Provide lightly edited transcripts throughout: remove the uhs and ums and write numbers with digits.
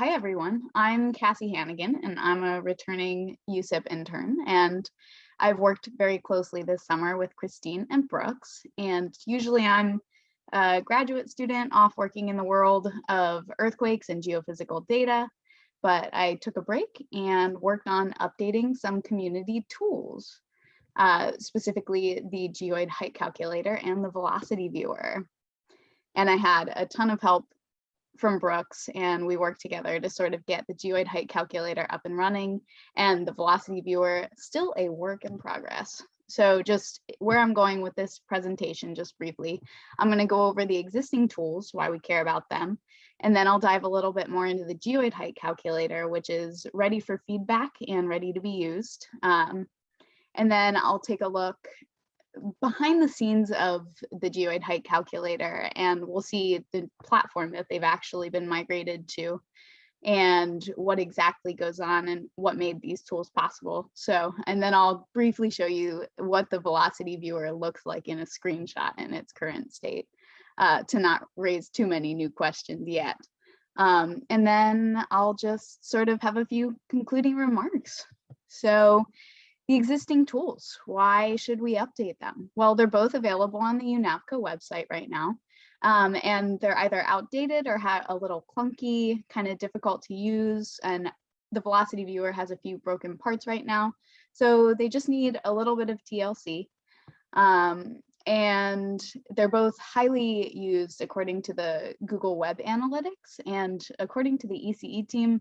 hi everyone, I'm Cassie Hanagan and I'm a returning USIP intern, and I've worked very closely this summer with Christine and Brooks, and usually I'm a graduate student off working in the world of earthquakes and geophysical data, but I took a break and worked on updating some community tools, specifically the Geoid height calculator and the velocity viewer. And I had a ton of help from Brooks, and we worked together to sort of get the Geoid height calculator up and running, and the velocity viewer still a work in progress. So just where I'm going with this presentation, just briefly, I'm going to go over the existing tools, why we care about them, and then I'll dive a little bit more into the Geoid height calculator, which is ready for feedback and ready to be used. And then I'll take a look behind the scenes of the Geoid height calculator, and we'll see the platform that they've actually been migrated to and what exactly goes on and what made these tools possible. So, and then I'll briefly show you what the velocity viewer looks like in a screenshot in its current state, to not raise too many new questions yet. And then I'll just sort of have a few concluding remarks. So, the existing tools, why should we update them? Well, they're both available on the UNAVCO website right now, and they're either outdated or have a little clunky, kind of difficult to use, and the velocity viewer has a few broken parts right now. So they just need a little bit of TLC. And they're both highly used according to the Google Web Analytics, and according to the ECE team,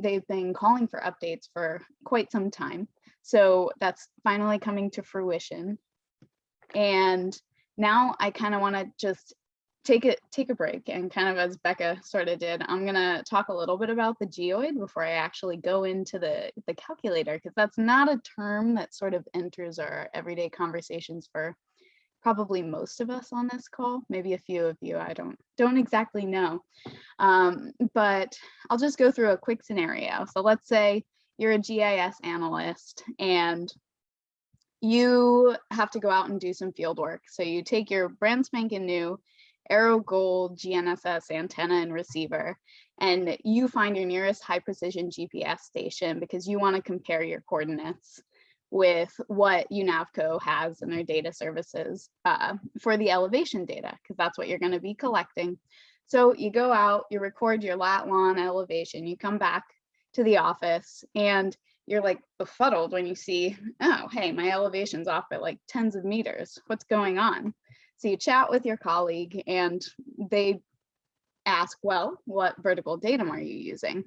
they've been calling for updates for quite some time. So that's finally coming to fruition. And now I kind of want to just take a break, and kind of as Becca sort of did, I'm going to talk a little bit about the Geoid before I actually go into the calculator, because that's not a term that sort of enters our everyday conversations for probably most of us on this call, maybe a few of you, I don't exactly know. But I'll just go through a quick scenario. So let's say you're a GIS analyst and you have to go out and do some field work. So you take your brand spanking new Aero Gold GNSS antenna and receiver, and you find your nearest high precision GPS station because you want to compare your coordinates with what UNAVCO has in their data services for the elevation data, because that's what you're going to be collecting. So you go out, you record your lat long elevation, you come back to the office, and you're like befuddled when you see, oh, hey, my elevation's off by like tens of meters. What's going on? So you chat with your colleague and they ask, well, what vertical datum are you using?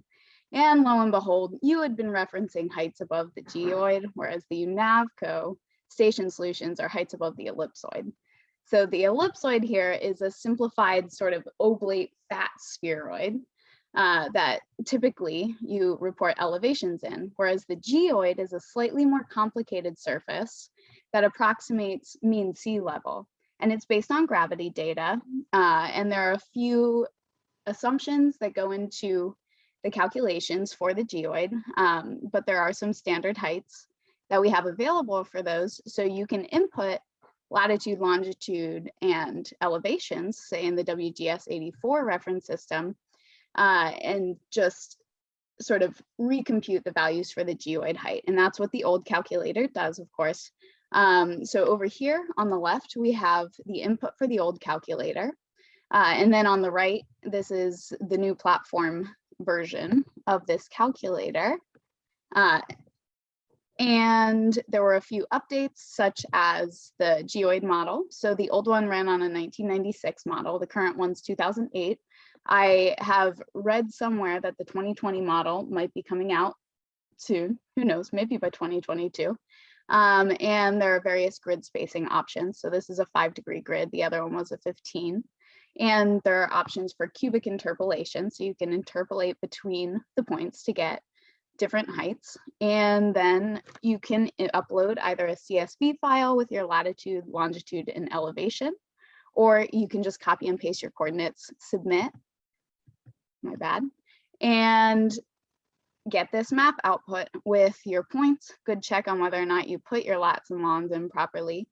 And lo and behold, you had been referencing heights above the geoid, whereas the UNAVCO station solutions are heights above the ellipsoid. So the ellipsoid here is a simplified sort of oblate fat spheroid that typically you report elevations in, whereas the geoid is a slightly more complicated surface that approximates mean sea level. And it's based on gravity data. And there are a few assumptions that go into the calculations for the geoid, but there are some standard heights that we have available for those. So you can input latitude, longitude, and elevations, say in the WGS 84 reference system, and just sort of recompute the values for the geoid height. And that's what the old calculator does, of course. So over here on the left, we have the input for the old calculator. And then on the right, this is the new platform version of this calculator. And there were a few updates, such as the geoid model. So the old one ran on a 1996 model, the current one's 2008. I have read somewhere that the 2020 model might be coming out soon, who knows, maybe by 2022. And there are various grid spacing options. So this is a 5-degree grid, the other one was a 15. And there are options for cubic interpolation, so you can interpolate between the points to get different heights. And then you can upload either a CSV file with your latitude, longitude, and elevation, or you can just copy and paste your coordinates, submit, my bad, and get this map output with your points, good check on whether or not you put your lats and longs in properly.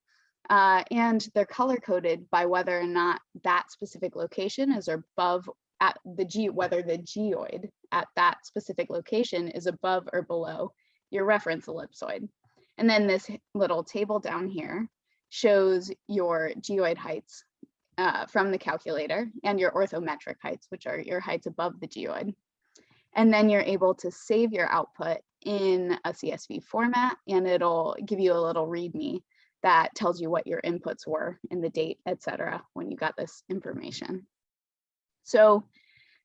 And they're color coded by whether or not that specific location is above at whether the geoid at that specific location is above or below your reference ellipsoid. And then this little table down here shows your geoid heights from the calculator and your orthometric heights, which are your heights above the geoid. And then you're able to save your output in a CSV format, and it'll give you a little README that tells you what your inputs were in the date, etc., when you got this information. So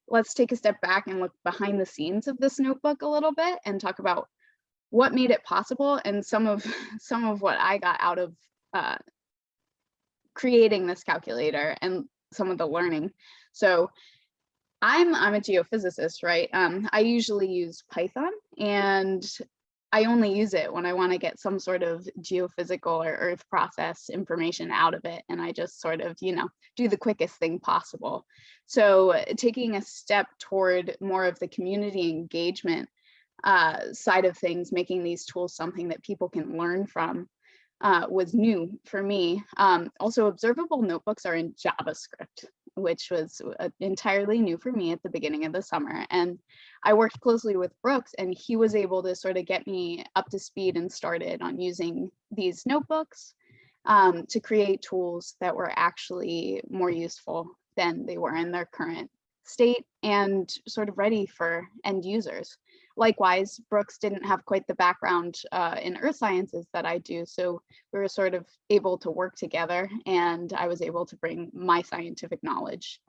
let's take a step back and look behind the scenes of this notebook a little bit and talk about what made it possible and some of what I got out of creating this calculator and some of the learning. So I'm a geophysicist, right? I usually use Python, and I only use it when I want to get some sort of geophysical or earth process information out of it. And I just sort of, do the quickest thing possible. So taking a step toward more of the community engagement side of things, making these tools something that people can learn from was new for me. Also, observable notebooks are in JavaScript, which was entirely new for me at the beginning of the summer. And I worked closely with Brooks, and he was able to sort of get me up to speed and started on using these notebooks to create tools that were actually more useful than they were in their current state and sort of ready for end users. Likewise, Brooks didn't have quite the background in earth sciences that I do, so we were sort of able to work together, and I was able to bring my scientific knowledge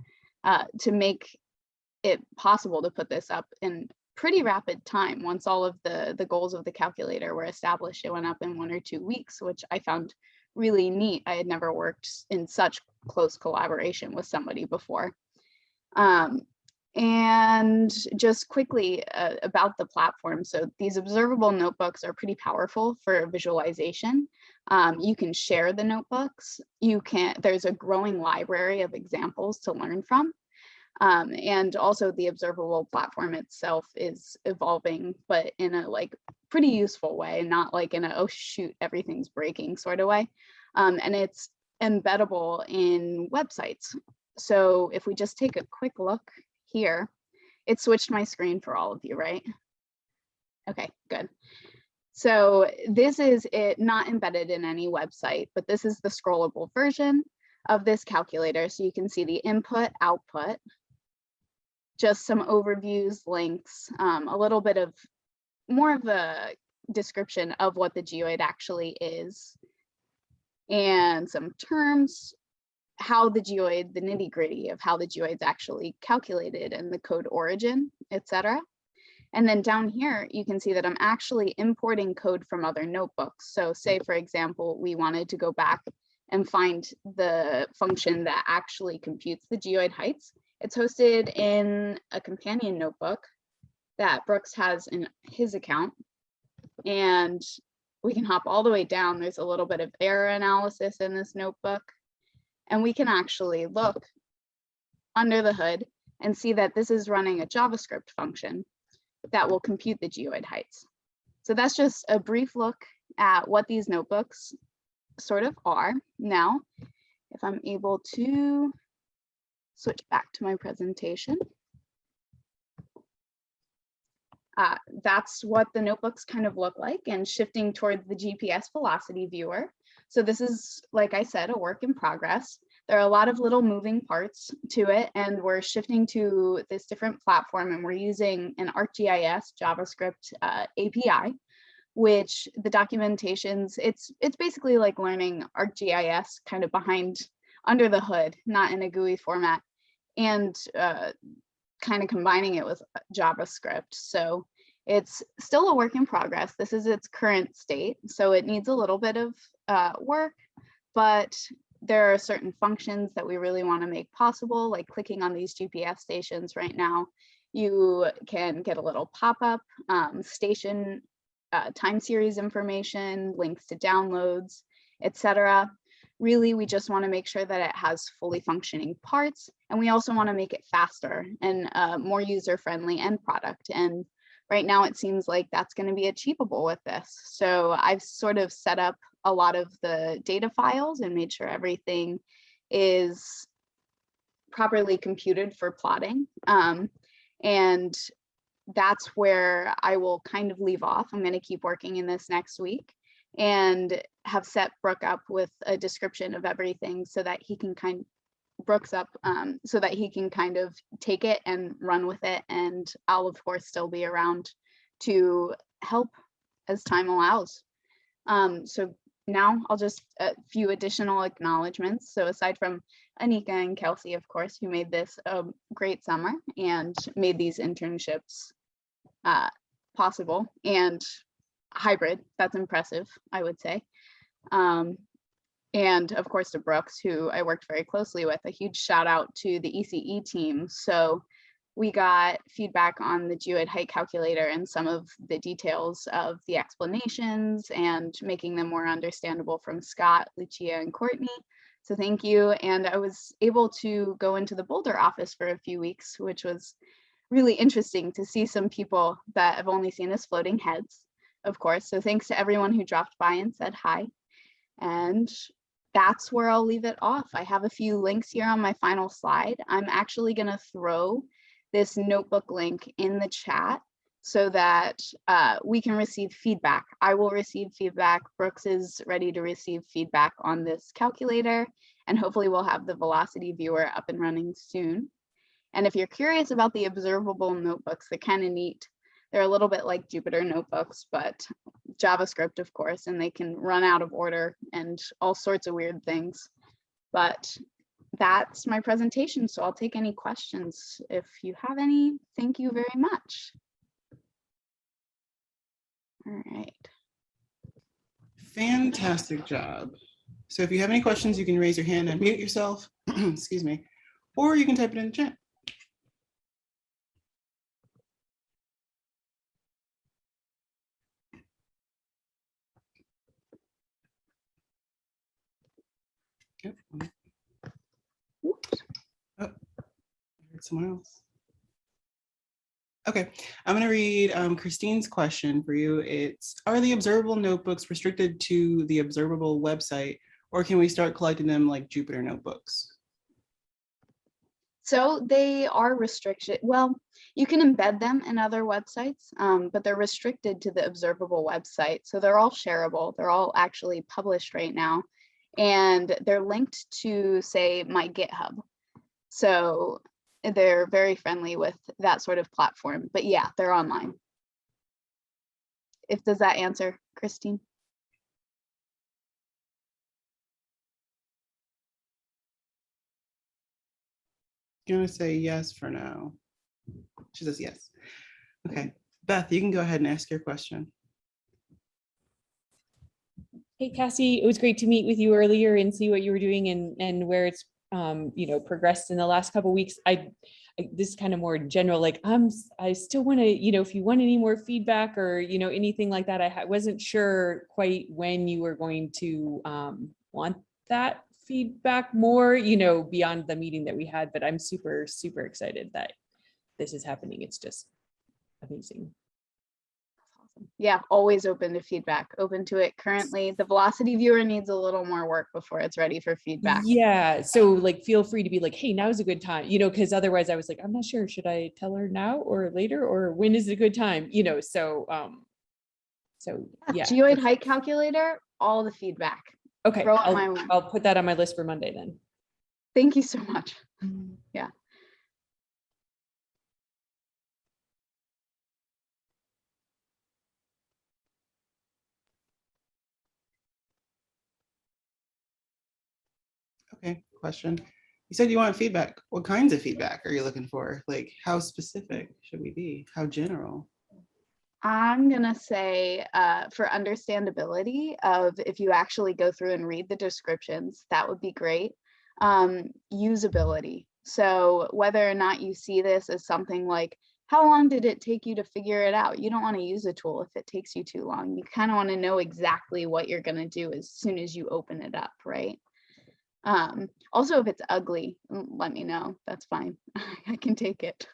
to make it possible to put this up in pretty rapid time. Once all of the goals of the calculator were established, it went up in 1 or 2 weeks, which I found really neat. I had never worked in such close collaboration with somebody before. And just quickly about the platform. So these observable notebooks are pretty powerful for visualization. You can share the notebooks. There's a growing library of examples to learn from. And also the observable platform itself is evolving, but in a pretty useful way, not like in a, oh shoot, everything's breaking sort of way. And it's embeddable in websites. So if we just take a quick look here, it switched my screen for all of you, right? Okay, good. So this is it, not embedded in any website, but this is the scrollable version of this calculator. So you can see the input, output, just some overviews, links, a little bit of more of a description of what the geoid actually is, and some terms, how the geoid, the nitty gritty of how the geoid's actually calculated and the code origin, etc. And then down here, you can see that I'm actually importing code from other notebooks. So say, for example, we wanted to go back and find the function that actually computes the geoid heights. It's hosted in a companion notebook that Brooks has in his account. And we can hop all the way down. There's a little bit of error analysis in this notebook. And we can actually look under the hood and see that this is running a JavaScript function that will compute the geoid heights. So that's just a brief look at what these notebooks sort of are. Now, if I'm able to switch back to my presentation. That's what the notebooks kind of look like, and shifting toward the GPS velocity viewer. So this is, like I said, a work in progress. There are a lot of little moving parts to it, and we're shifting to this different platform, and we're using an ArcGIS JavaScript API, which the documentations, it's basically like learning ArcGIS kind of under the hood, not in a GUI format, and kind of combining it with JavaScript. So it's still a work in progress. This is its current state, so it needs a little bit of work, but there are certain functions that we really want to make possible, like clicking on these GPS stations right now. You can get a little pop-up, station time series information, links to downloads, etc. Really, we just want to make sure that it has fully functioning parts, and we also want to make it faster and more user-friendly end product. And right now, it seems like that's going to be achievable with this. So I've sort of set up a lot of the data files and made sure everything is properly computed for plotting. And that's where I will kind of leave off. I'm going to keep working in this next week and have set Brooke up with a description of everything so that he can kind of take it and run with it. And I'll of course still be around to help as time allows. So now I'll just a few additional acknowledgements. So aside from Anika and Kelsey, of course, who made this a great summer and made these internships possible and hybrid, that's impressive, I would say. And of course to Brooks, who I worked very closely with. A huge shout out to the ECE team. So we got feedback on the geoid height calculator and some of the details of the explanations and making them more understandable from Scott, Lucia, and Courtney. So thank you. And I was able to go into the Boulder office for a few weeks, which was really interesting to see some people that I've only seen as floating heads, of course. So thanks to everyone who dropped by and said hi. And that's where I'll leave it off. I have a few links here on my final slide. I'm actually going to throw this notebook link in the chat so that we can receive feedback. I will receive feedback. Brooks is ready to receive feedback on this calculator, and hopefully we'll have the velocity viewer up and running soon. And if you're curious about the observable notebooks, they're kind of neat. They're a little bit like Jupyter notebooks, but JavaScript, of course, and they can run out of order and all sorts of weird things. But that's my presentation, so I'll take any questions if you have any. Thank you very much. All right. Fantastic job. So if you have any questions, you can raise your hand and mute yourself, excuse me, or you can type it in the chat. Yep. Oh, I heard someone else. Okay, I'm going to read Christine's question for you. It's, are the observable notebooks restricted to the observable website, or can we start collecting them like Jupyter notebooks? So they are restricted. Well, you can embed them in other websites, but they're restricted to the observable website. So they're all shareable. They're all actually published right now. And they're linked to, say, my GitHub. So they're very friendly with that sort of platform. But yeah, they're online. Does that answer, Christine? I'm going to say yes for now. She says yes. Okay, Beth, you can go ahead and ask your question. Hey, Cassie, it was great to meet with you earlier and see what you were doing and where it's progressed in the last couple of weeks. This is kind of more general, like I still want to, if you want any more feedback or, anything like that, I wasn't sure quite when you were going to want that feedback more, beyond the meeting that we had, but I'm super, super excited that this is happening. It's just amazing. Yeah, always open to feedback, open to it. Currently, the velocity viewer needs a little more work before it's ready for feedback. Yeah, so like feel free to be like, hey, now is a good time, because otherwise I was like, I'm not sure, should I tell her now or later, or when is a good time, so yeah. Geoid height calculator, all the feedback. Okay, I'll put that on my list for Monday then. Thank you so much. Yeah. Okay, question. You said you want feedback. What kinds of feedback are you looking for? Like, how specific should we be? How general? I'm gonna say for understandability of if you actually go through and read the descriptions, that would be great. Usability. So whether or not you see this as something like, how long did it take you to figure it out? You don't want to use a tool if it takes you too long. You kind of want to know exactly what you're going to do as soon as you open it up, right? Also, if it's ugly, let me know. That's fine. I can take it.